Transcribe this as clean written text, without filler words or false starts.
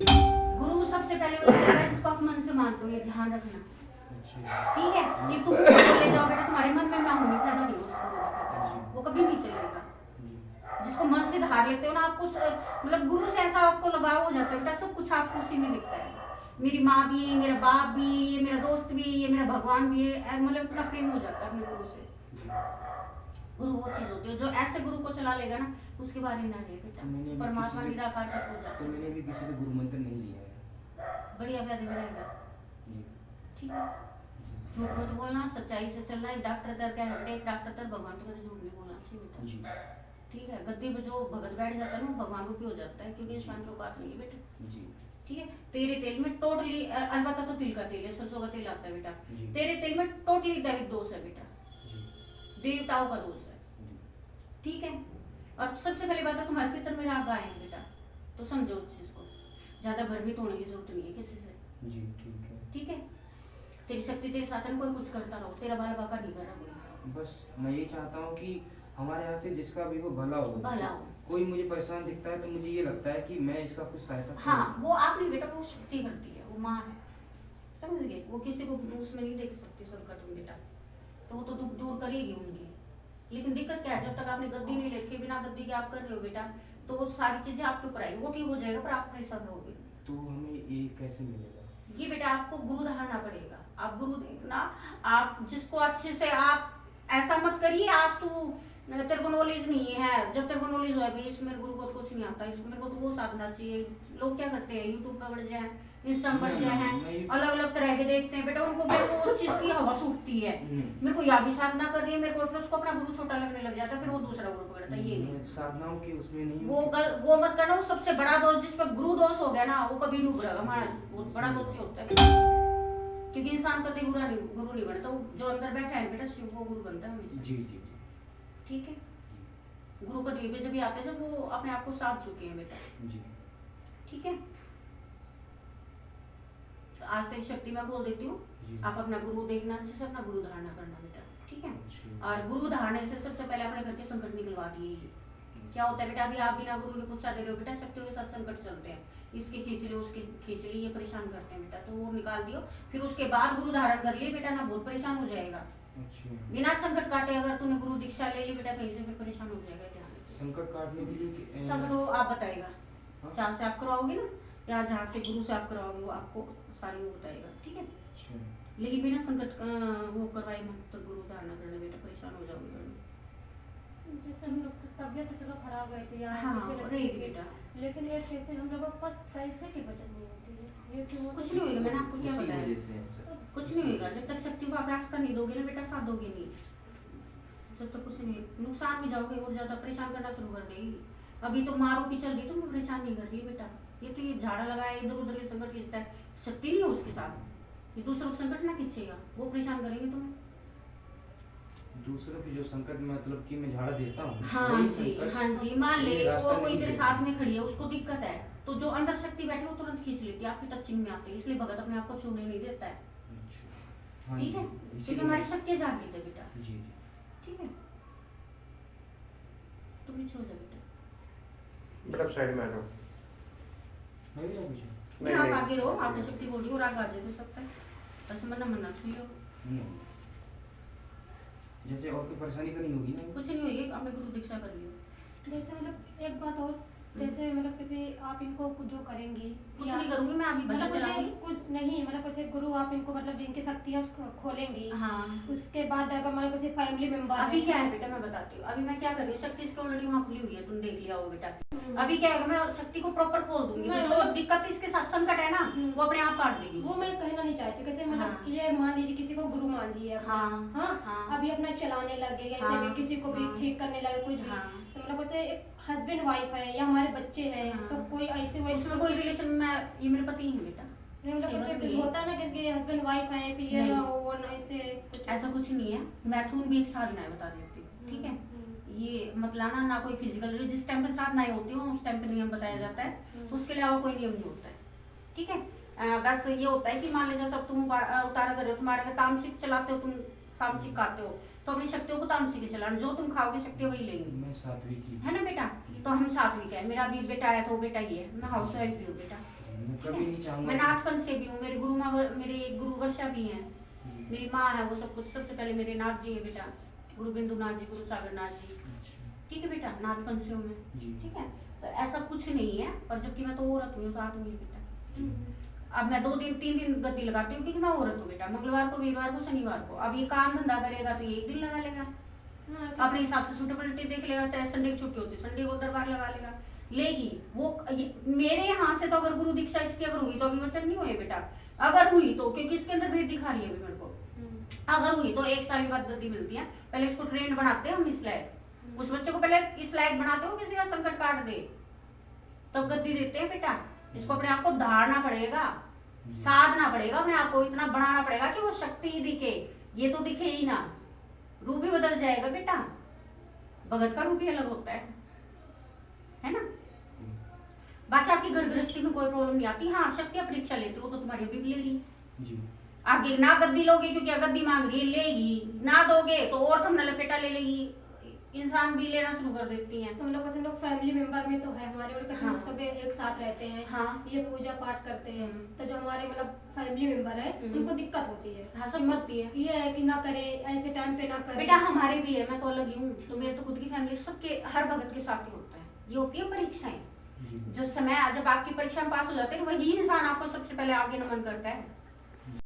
गुरु सबसे पहले वो होता है जिसको आप मन से मानते हो, ये ध्यान रखना। ठीक है, ये तुम ले जाओ बेटा, तुम्हारे मन में मैं हूं नहीं, फायदा नहीं उसका, वो कभी नहीं चलेगा। जिसको मन से धार लेते हो ना, आपको मतलब गुरु से ऐसा आपको लगाव हो जाता है बेटा, सब कुछ आपको उसी में दिखता है। मेरी माँ भी, मेरा बाप भी, ये मेरा दोस्त भी, ये मेरा भगवान भी है, मतलब इतना प्रेम हो जाता है अपने गुरु से। गुरु वो चीज होती है जो ऐसे गुरु को चला लेगा ना, उसके बारे में ना ले बेटा, परमात्मा निराकार तक हो जाता है। तो मैंने भी किसी से गुरु मंत्र नहीं लिया है। बढ़िया व्याधि बनाएगा। ठीक है, झूठ मत बोलना, सच्चाई से चलना। एक डॉक्टर तर क्या है, एक डॉक्टर तर भगवान तो कभी झूठ नहीं बोलना चाहिए बेटा। ठीक है, गद्दी पे जो भगत बैठ जाता है ना, भगवान रूपी हो जाता है, क्योंकि इंसान की औकात नहीं है बेटा। ठीक है, तेरे तेल में टोटली, अलबत्ता तो तिल का तेल है, सरसों का तेल आता है बेटा, तेरे तेल में टोटली दैविक दोष है बेटा, देवताओं का दोष है। ठीक है, और सबसे पहली बात है तुम्हारे पितर में राग आए हैं बेटा, तो समझो उस चीज को, ज्यादा भयभीत होने की जरूरत नहीं है किसी से। जी ठीक है। ठीक है, तेरी शक्ति तेरे साथ है, कोई कुछ करता रहो, तेरा बाल बाका नहीं कर रहा। बस मैं ये चाहता हूँ कि हमारे यहाँ से जिसका भी हो भला हो। भला हो। कोई मुझे परेशान दिखता है तो मुझे ये लगता है कि मैं इसका कुछ सहायता। हाँ, वो आप नहीं बेटा, वो शक्ति करती है, वो माँ है, समझ गए। वो किसी को उसमें नहीं देख सकती संकट में बेटा, तो वो तो दुख दूर करेगी उनकी। लेकिन दिक्कत क्या है, जब तक आपने गद्दी नहीं लेके, बिना गद्दी के आप कर रहे हो बेटा, तो वो सारी चीजें आपके ऊपर आएगी, वो ठीक हो जाएगा, पर आप परेशान रहोगे। तो हमें ये कैसे मिलेगा? ये बेटा आपको गुरु धारना पड़ेगा। आप गुरु देखना, आप जिसको अच्छे से, आप ऐसा मत करिए आज तू तेरे को नॉलेज नहीं है, जब तेरे को नॉलेज हो भाई मेरे गुरु को कुछ नहीं आता, इसको मेरे को तो वो साधना चाहिए। लोग क्या करते हैं, यूट्यूब पर बढ़ जाए, इंस्टा पर बढ़ जाए हैं, अलग अलग तरह के देखते हैं बेटा, उनको उस चीज की हवा सूखती है। मेरे को या भी साधना कर रही है, मेरे को उसको अपना गुरु छोटा लगने लग जाता है, फिर वो दूसरा गुरु पकड़ता है। ये नहीं, साधनाओं के उसमें नहीं, वो मत करना। वो सबसे बड़ा दोष, जिस पर गुरु दोष हो गया ना, वो कभी नहीं उभरेगा। हमारा बहुत बड़ा दोष ही होता है, क्योंकि इंसान कभी गुरु नहीं बनता, जो अंदर बैठा है बेटा शिव, वो गुरु बनता है हमेशा। जी जी। ठीक है, गुरु पदवी पे जब आते हैं, जब वो अपने आप को साध चुके हैं बेटा। जी ठीक है, तो आज तेरी शक्ति मैं खोल देती हूँ, आप अपना गुरु देखना, अच्छे से अपना गुरु धारणा करना बेटा। ठीक है, और गुरु धारणे से सबसे पहले अपने घर के संकट निकलवा दिए। क्या होता है बेटा, अभी आप बिना गुरु के कुछ दे रहे हो बेटा, शक्तियों के साथ संकट चलते हैं, इसके खींच लियो, उसके खींच लिए, ये परेशान करते हैं बेटा, तो वो निकाल दियो। फिर उसके बाद गुरु धारण कर लिए बेटा ना, बहुत परेशान हो जाएगा। बिना संकट काटे अगर तूने गुरु दीक्षा ले ली बेटा कहीं से, फिर परेशान हो जाएगा। संकट काटने के लिए संकट वो आप बताएगा, जहाँ से आप करवाओगे ना, या जहाँ से गुरु से आप करवाओगे, वो आपको सारी वो बताएगा। ठीक है, लेकिन बिना संकट वो करवाए मत तो गुरु धारणा करना बेटा, परेशान हो जाओगे। जैसे हम लोग तबियत तो चलो खराब रहती है, हाँ, बेटा, लेकिन ये कैसे हम लोगों के पास पैसे की बचत नहीं होती है, ये क्यों? कुछ नहीं होगा, मैंने आपको क्या बताया, कुछ नहीं होगा जब तक शक्ति को आप रास्ता नहीं दोगे ना बेटा, साथ दोगे नहीं, जब तक कुछ नहीं, नुकसान में जाओगे और ज्यादा परेशान करना शुरू कर देगी। अभी तो मारो पिछल रही, तो मैं परेशान नहीं कर रही है बेटा, ये तो ये झाड़ा लगाए इधर उधर के संकट खींचता है, शक्ति नहीं है उसके साथ, ये दूसरों को संकट ना खींचेगा, वो परेशान करेंगे तुम्हें। दूसरों की जो संकट मतलब कि मैं झाड़ा देता हूँ, हाँ जी, हाँ जी, मान ले और कोई तेरे साथ में खड़ी है, उसको दिक्कत है, तो जो अंदर शक्ति बैठी है वो तुरंत खींच लेती है, आपकी टचिंग में आती है, इसलिए भगत अपने आप को छूने नहीं देता है। ठीक है, क्योंकि हमारी शक्ति जागृत है बेटा। जी। ठीक है, तुम भी छो जा बेटा, बेटा साइड में आ जाओ। नहीं आप आगे रहो, आपकी शक्ति बोली और आगे आ जाए सकता है, बस मना छुइयो। जैसे और कोई परेशानी तो नहीं होगी ना? कुछ नहीं होगी, आपने गुरु दीक्षा कर लियो। जैसे मतलब एक बात और, जैसे मतलब किसी आप इनको कुछ जो करेंगी, कुछ नहीं करूंगी मैं, अभी बता चलाऊंगी कुछ नहीं, मतलब कैसे गुरु आप इनको मतलब जिनकी शक्तियाँ खोलेंगी, हाँ, उसके बाद अगर मतलब कैसे फैमिली मेंबर, अभी क्या है बेटा मैं बताती हूँ, अभी मैं क्या कर रही हूँ, शक्ति इसके ऑलरेडी वहाँ खुली हुई है, तुम देख लिया हो बेटा। अभी क्या होगा, मैं शक्ति को प्रॉपर खोल दूंगी, तो जो दिक्कत इसके साथ संकट है ना, वो अपने आप काट देगी। वो मैं कहना नहीं चाहती, कैसे मतलब ये मान लीजिए किसी को गुरु मान लिया, हाँ, अभी अपना चलाने लगे, ऐसे भी किसी को भी ठीक करने लगे कुछ भी, तो मतलब वैसे हस्बैंड वाइफ है या हमारे बच्चे हैं, तो कोई ऐसे उसमें कोई रिलेशन में, ये मेरे पति ही है बेटा। मतलब होता है ना कि हस्बैंड वाइफ है, फिर ये वो ऐसे ऐसा कुछ नहीं है, मैथुन भी एक साधना है, बता देती हूँ। ठीक है, ये मत लाना ना कोई फिजिकल, जिस टाइम पे साधनाएं होती है उस टाइम पे नियम बताया जाता है, उसके अलावा कोई नियम नहीं होता है। ठीक है, बस ये होता है कि मान लीजिए सब तुम उतारा कर रहे हो, तुम्हारे तामसिक चलाते हो, तुम तामसिक खाते हो, तो अपनी शक्तियों को तामसिक ही चलाना, जो तुम खाओगे शक्ति वही लेंगे। मैं सात्विक है ना बेटा, तो हम सात्विक है, मेरा भी बेटा है तो बेटा ही है, मैं हाउस वाइफ भी हूँ बेटा। मैं कभी नहीं चाहूंगा मैं नाथपन से भी हूँ, मेरे मेरे एक गुरु वर्षा भी हैं, मेरी माँ है, वो सब कुछ। सबसे पहले मेरे नाथ जी है बेटा, गुरु बिंदु नाथ जी, गुरु सागर नाथ जी। ठीक है बेटा, नाथपन से हूँ मैं। जी। ठीक है, तो ऐसा कुछ नहीं है। और जबकि मैं तो औरत हूँ, तो आदमी है बेटा। अब मैं 2 दिन 3 दिन गद्दी लगाती हूँ क्योंकि मैं औरत हूँ बेटा। मंगलवार को, वीरवार को, शनिवार को। अब ये काम धंधा करेगा तो ये 1 दिन लगा लेगा, अपने हिसाब से सूटेबिलिटी देख लेगा। चाहे संडे की छुट्टी होती, संडे को दरबार लगा लेगा, लेगी वो। मेरे यहाँ से तो अगर गुरु दीक्षा इसकी अगर हुई तो अभी वचन नहीं हुए बेटा। अगर हुई तो, क्योंकि इसके अंदर भेद दिखा रही है अभी मेरे को, अगर हुई तो 1 साल के बाद गद्दी मिलती है। पहले इसको ट्रेन बनाते हैं हम इस लायक, उस बच्चे को पहले इस लायक बनाते हो किसी का संकट काट दे, तब गद्दी देते हैं बेटा। इसको अपने आप को धारना पड़ेगा, साधना पड़ेगा, अपने आप को इतना बनाना पड़ेगा कि वो शक्ति ही दिखे। ये तो दिखे ही ना, रूप ही बदल जाएगा बेटा। भगत का रूप ही अलग होता है ना। बाकी आपकी घर गृहस्थी में कोई प्रॉब्लम नहीं आती। हाँ, शक्ति परीक्षा लेती हो तो तुम्हारी अभी भी लेगी जी। आगे। ना गद्दी लोगे क्योंकि गद्दी मांग रही है, लेगी। ना दोगे तो और तुम लपेटा ले लेगी। इंसान भी लेना शुरू कर देती हैं। तो हम लोग फैमिली मेंबर में तो है हमारे, और कैसे हाँ। लोग सब एक साथ रहते हैं। हाँ। ये पूजा पाठ करते हैं, तो जो हमारे फैमिली मेंबर है उनको दिक्कत होती है। हाँ, सब होती है। ये है कि ना करे, ऐसे टाइम पे ना करे। बेटा हमारे भी है, मैं तो अलग ही हूँ, तो मेरे तो खुद की फैमिली, सबके हर भगत के साथ ही होता है। ये होती है परीक्षाएं। जब आपकी परीक्षा में पास हो जाते हैं, वही इंसान आपको सबसे पहले आगे नमन करता है।